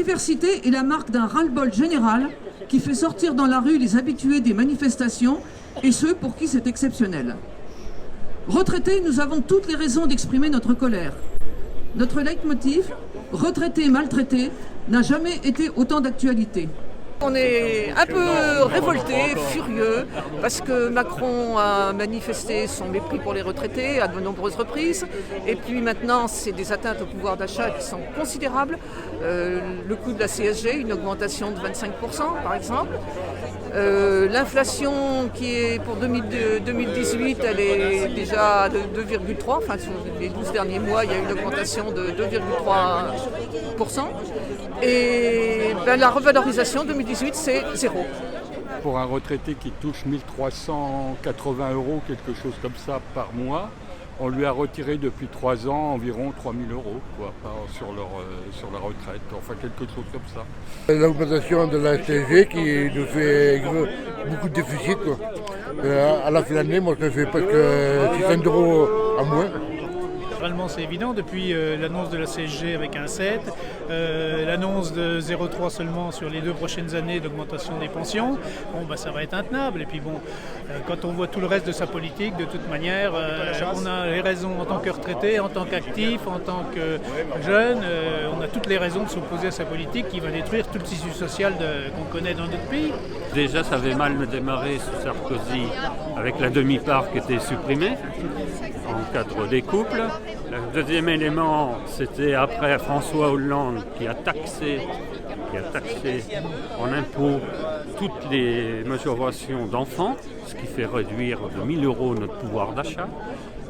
diversité est la marque d'un ras-le-bol général qui fait sortir dans la rue les habitués des manifestations et ceux pour qui c'est exceptionnel. Retraités, nous avons toutes les raisons d'exprimer notre colère. Notre leitmotiv, retraités maltraités, n'a jamais été autant d'actualité. On est un peu révoltés, furieux, parce que Macron a manifesté son mépris pour les retraités à de nombreuses reprises. Et puis maintenant, c'est des atteintes au pouvoir d'achat qui sont considérables. Le coût de la CSG, une augmentation de 25% par exemple. L'inflation qui est pour 2018, elle est déjà de 2,3%. Enfin, sur les 12 derniers mois, il y a une augmentation de 2,3%. Et la revalorisation 2018, c'est 0. Pour un retraité qui touche 1 380 €, quelque chose comme ça, par mois, on lui a retiré depuis 3 ans environ 3 000 € sur la retraite, enfin quelque chose comme ça. L'augmentation de la CSG qui nous fait beaucoup de déficit. À la fin de l'année, moi je fais presque 600 € à moins. Naturellement, c'est évident, depuis l'annonce de la CSG avec un 7, l'annonce de 0,3 seulement sur les 2 prochaines années d'augmentation des pensions, ça va être intenable. Et puis quand on voit tout le reste de sa politique, de toute manière, on a les raisons en tant que retraité, en tant qu'actif, en tant que jeune, on a toutes les raisons de s'opposer à sa politique qui va détruire tout le tissu social qu'on connaît dans notre pays. Déjà, ça avait mal démarré sous Sarkozy avec la demi-part qui était supprimée en cadre des couples. Le deuxième élément, c'était après François Hollande qui a taxé en impôts toutes les majorations d'enfants, ce qui fait réduire de 1 000 € notre pouvoir d'achat.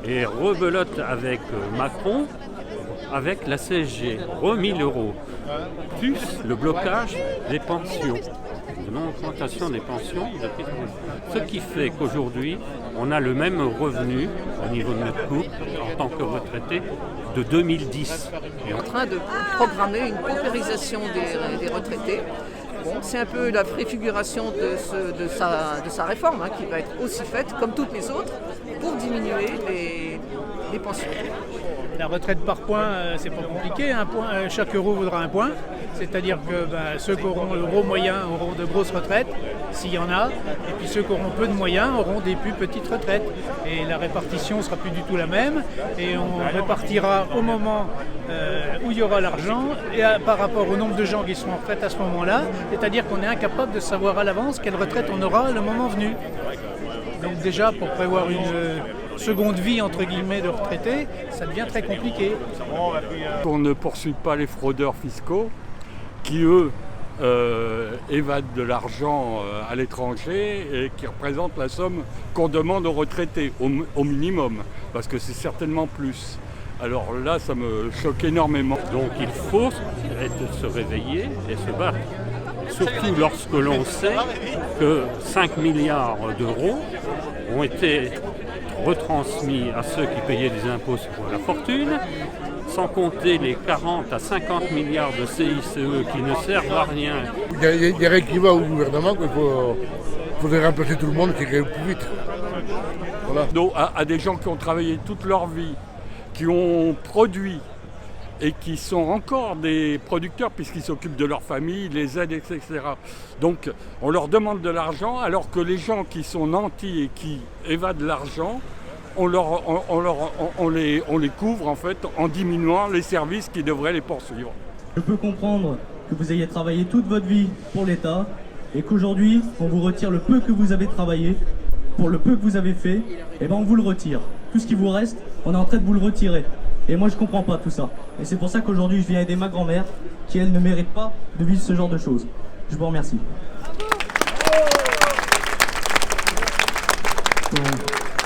Et rebelote avec Macron, avec la CSG, 1 000 €, plus le blocage des pensions, de non-augmentation des pensions. Ce qui fait qu'aujourd'hui, on a le même revenu au niveau de notre couple en tant que retraité de 2010. On est en train de programmer une paupérisation des retraités. C'est un peu la préfiguration de sa réforme qui va être aussi faite comme toutes les autres pour diminuer les pensions. La retraite par points, c'est pas compliqué. Chaque euro vaudra un point. C'est-à-dire que ceux qui auront le gros moyen auront de grosses retraites, s'il y en a. Et puis ceux qui auront peu de moyens auront des plus petites retraites. Et la répartition ne sera plus du tout la même. Et on répartira au moment où il y aura l'argent et par rapport au nombre de gens qui seront en retraite à ce moment-là. C'est-à-dire qu'on est incapable de savoir à l'avance quelle retraite on aura le moment venu. Donc déjà, pour prévoir une seconde vie entre guillemets de retraité, ça devient très compliqué. On ne poursuit pas les fraudeurs fiscaux qui, eux, évadent de l'argent à l'étranger et qui représentent la somme qu'on demande aux retraités, au minimum, parce que c'est certainement plus. Alors là, ça me choque énormément. Donc il faut se réveiller et se battre. Surtout lorsque l'on sait que 5 milliards d'euros ont été retransmis à ceux qui payaient des impôts sur la fortune, sans compter les 40 à 50 milliards de CICE qui ne servent à rien. Il y a rien qui va au gouvernement qu'il faudrait remplacer tout le monde et qu'il aille plus vite. Voilà. Donc, à des gens qui ont travaillé toute leur vie, qui ont produit et qui sont encore des producteurs puisqu'ils s'occupent de leur famille, les aident, etc. Donc on leur demande de l'argent alors que les gens qui sont nantis et qui évadent l'argent, on les couvre en fait en diminuant les services qui devraient les poursuivre. Je peux comprendre que vous ayez travaillé toute votre vie pour l'État et qu'aujourd'hui on vous retire le peu que vous avez travaillé, pour le peu que vous avez fait, et on vous le retire. Tout ce qui vous reste, on est en train de vous le retirer. Et moi je comprends pas tout ça. Et c'est pour ça qu'aujourd'hui je viens aider ma grand-mère qui elle ne mérite pas de vivre ce genre de choses. Je vous remercie.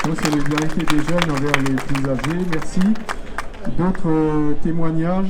Donc, c'est les vérités des jeunes envers les plus âgés. Merci. D'autres témoignages?